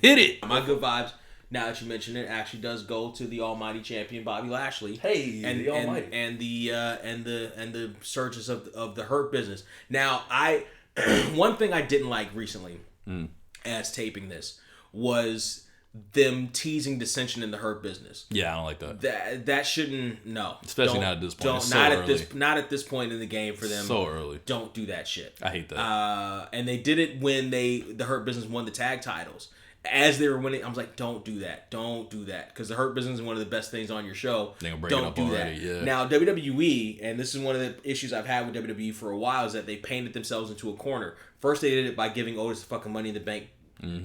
Hit it. My good vibes, now that you mention it, actually does go to the almighty champion Bobby Lashley. Hey, and the almighty. and the surges of the Hurt Business. Now, one thing I didn't like recently as taping this was them teasing dissension in the Hurt Business. Yeah, I don't like that. That shouldn't, no. Especially not at this point. Not at this point in the game for them. So early. Don't do that shit. I hate that. And they did it when the Hurt Business won the tag titles. As they were winning, I was like, don't do that. Don't do that. Because the Hurt Business is one of the best things on your show. They're going to break it up already, yeah. Now, WWE, and this is one of the issues I've had with WWE for a while, is that they painted themselves into a corner. First, they did it by giving Otis the fucking Money in the Bank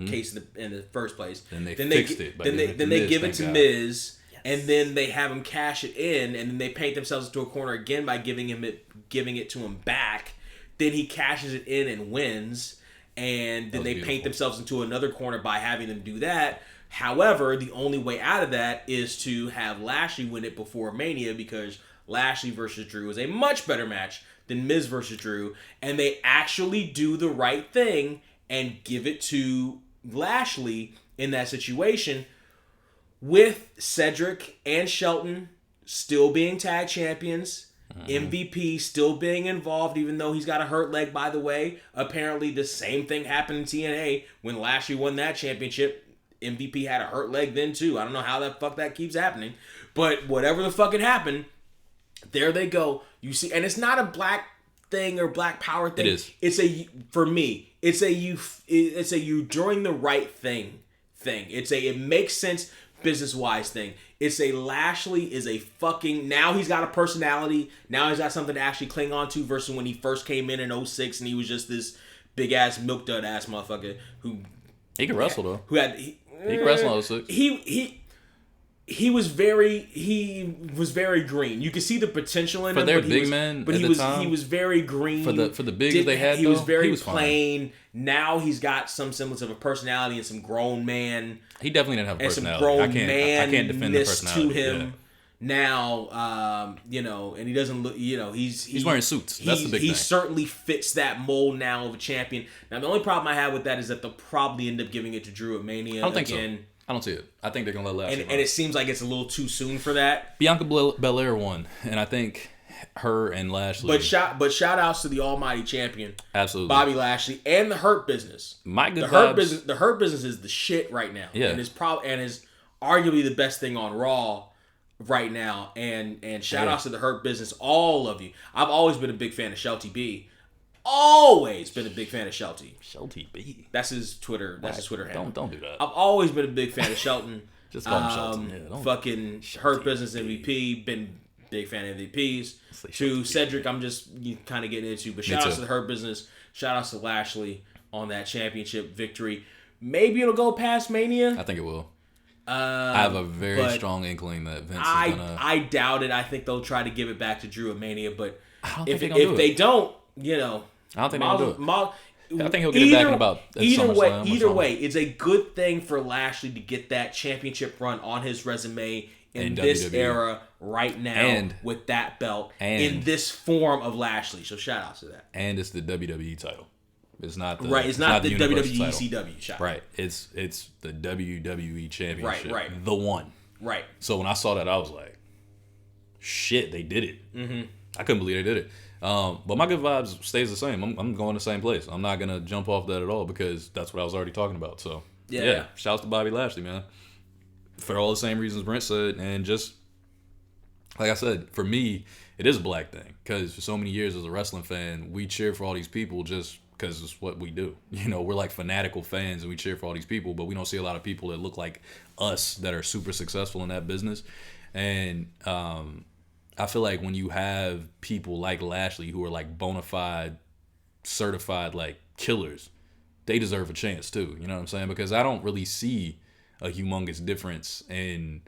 case in the first place. Then they fixed it. Then they give it to Miz, and then they have him cash it in, and then they paint themselves into a corner again by giving it to him back. Then he cashes it in and wins. And then they paint themselves into another corner by having them do that. However, the only way out of that is to have Lashley win it before Mania, because Lashley versus Drew is a much better match than Miz versus Drew. And they actually do the right thing and give it to Lashley in that situation, with Cedric and Shelton still being tag champions. MVP still being involved, even though he's got a hurt leg, by the way. Apparently, the same thing happened in TNA when Lashley won that championship. MVP had a hurt leg then, too. I don't know how the fuck that keeps happening. But whatever the fuck it happened, there they go. You see, and it's not a black thing or black power thing. It is. For me, it's a you doing the right thing. It makes sense business-wise thing. It's a Lashley is a fucking... Now he's got a personality. Now he's got something to actually cling on to versus when he first came in 2006 and he was just this big-ass, milk-dud-ass motherfucker who... He can wrestle, though. He can wrestle in 2006. He was very green. You could see the potential in him. For their big man but at he the time, he was very green. For the bigs they had, he was very was plain. Fine. Now he's got some semblance of a personality and some grown man. He definitely didn't have a personality. And some grown man. I can't defend the personality to him. Yeah. Now, and he doesn't look, he's wearing suits. That's the big thing. He certainly fits that mold now of a champion. Now, the only problem I have with that is that they'll probably end up giving it to Drew at Mania. I don't think so. I don't see it. I think they're going to let Lashley and it seems like it's a little too soon for that. Bianca Belair won, and I think her and Lashley... But shout outs to the almighty champion. Absolutely. Bobby Lashley and the Hurt Business. The Hurt Business is the shit right now. Yeah. And is arguably the best thing on Raw right now. And shout outs to the Hurt Business, all of you. I've always been a big fan of Shelty B. Always been a big fan of Shelty. Shelty B. That's his Twitter. That's his Twitter handle. Don't do that. I've always been a big fan of Shelton. Just call him Shelton. Yeah, fucking Hurt Business MVP. Been big fan of MVPs. To Cedric, I'm just kind of getting into. But shout outs to the Hurt Business. Shout outs to Lashley on that championship victory. Maybe it'll go past Mania. I think it will. I have a very strong inkling that Vince is gonna... I doubt it. I think they'll try to give it back to Drew at Mania. But if they don't, I don't think they'll do it. I think he'll get it back in about either way, it's a good thing for Lashley to get that championship run on his resume in this WWE era right now with that belt in this form of Lashley. So shout outs to that. And it's the WWE title. It's not the It's not the WWE title. ECW shot. Right. It's the WWE championship. Right. The one. Right. So when I saw that, I was like, shit, they did it. Mm-hmm. I couldn't believe they did it. But my good vibes stays the same. I'm going the same place. I'm not gonna jump off that at all because that's what I was already talking about. So yeah. Shouts to Bobby Lashley, man, for all the same reasons Brent said, and just like I said, for me, it is a black thing because for so many years as a wrestling fan, we cheer for all these people just because it's what we do. We're like fanatical fans and we cheer for all these people, but we don't see a lot of people that look like us that are super successful in that business. And I feel like when you have people like Lashley who are like bona fide, certified like killers, they deserve a chance too. You know what I'm saying? Because I don't really see a humongous difference in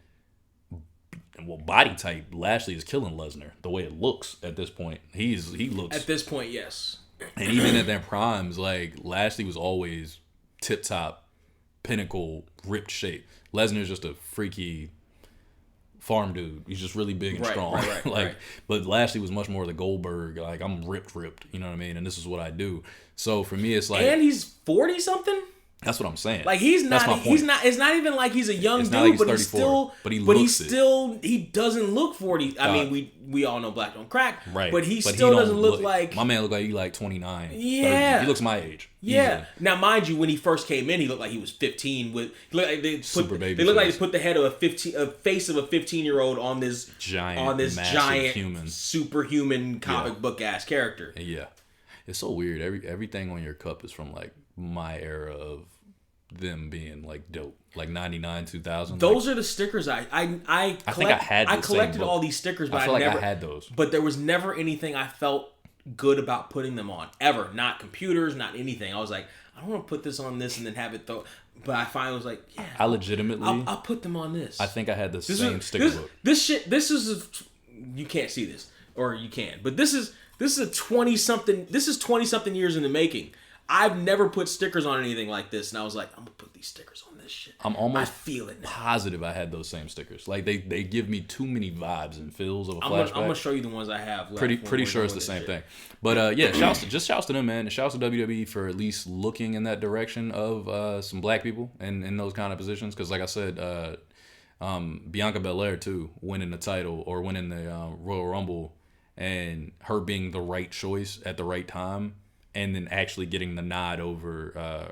body type. Lashley is killing Lesnar the way it looks at this point. He looks at this point, yes. And even at their primes, like Lashley was always tip top, pinnacle, ripped shape. Lesnar's just a freaky farm dude. He's just really big and strong. Right. But Lashley was much more the Goldberg. Like I'm ripped. You know what I mean? And this is what I do. So for me, it's like, and he's 40 something. That's what I'm saying. Like he's not. It's not even like he's a young dude, like but he's still. He doesn't look 40. I mean, we all know black don't crack. Right. But he still doesn't look like. My man look like he like 29. Yeah. 30. He looks my age. Yeah. Easily. Now, mind you, when he first came in, he looked like he was 15. They looked like they put the head of a face of a 15-year-old on this giant human, superhuman comic book ass character. Yeah. It's so weird. Everything on your cup is from like my era of them being like dope, like 99, 2000. Those are the stickers I think I had. I collected all these stickers, but I had those. But there was never anything I felt good about putting them on ever. Not computers, not anything. I was like, I don't want to put this on this and then have it though. But I finally was like, yeah, I legitimately, I'll put them on this. I think I had the same sticker book. This you can't see this, or you can, but this is a 20-something. This is 20-something years in the making. I've never put stickers on anything like this, and I was like, I'm gonna put these stickers on this shit. I feel it now. Positive I had those same stickers. Like they give me too many vibes and feels of a flashback. I'm gonna show you the ones I have. Pretty sure it's the same thing. But yeah, shouts to them, man. Shouts to WWE for at least looking in that direction of some black people in those kind of positions. Because like I said, Bianca Belair too, winning the title or winning the Royal Rumble, and her being the right choice at the right time. And then actually getting the nod over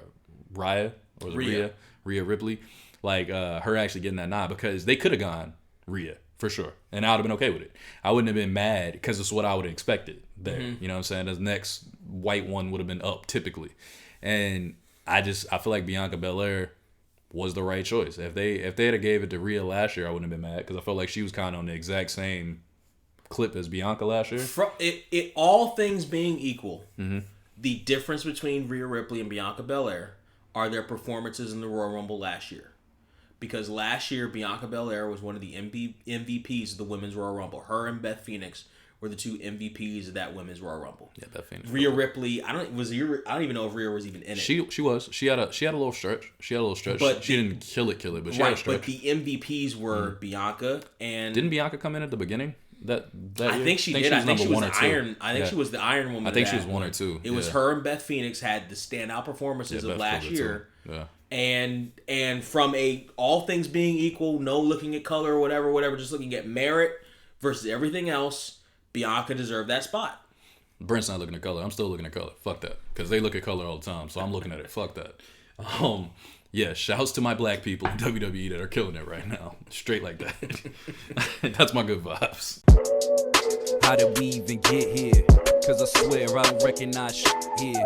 Rhea Ripley, like her actually getting that nod, because they could have gone Rhea for sure, and I would have been okay with it. I wouldn't have been mad because it's what I would have expected there. You know what I'm saying? The next white one would have been up typically, and I feel like Bianca Belair was the right choice. If they had gave it to Rhea last year, I wouldn't have been mad because I felt like she was kind of on the exact same clip as Bianca last year. It all things being equal. Mm-hmm. The difference between Rhea Ripley and Bianca Belair are their performances in the Royal Rumble last year. Because last year, Bianca Belair was one of the MVPs of the Women's Royal Rumble. Her and Beth Phoenix were the two MVPs of that Women's Royal Rumble. Yeah, Beth Phoenix. Rhea Ripley, I don't even know if Rhea was even in it. She was. She had a little stretch. But she didn't kill it, but she had a stretch. But the MVPs were Bianca and... Didn't Bianca come in at the beginning? That I think she did. I think she was the Iron. I think she was the Iron Woman. I think she was 1 or 2. It was her and Beth Phoenix had the standout performances of last year. Yeah. And from all things being equal, no looking at color or whatever, just looking at merit versus everything else, Bianca deserved that spot. Brent's not looking at color. I'm still looking at color. Fuck that. Because they look at color all the time, so I'm looking at it. Fuck that. Yeah, shouts to my black people in WWE that are killing it right now. Straight like that. That's my good vibes. How did we even get here? Cause I swear I don't recognize shit here.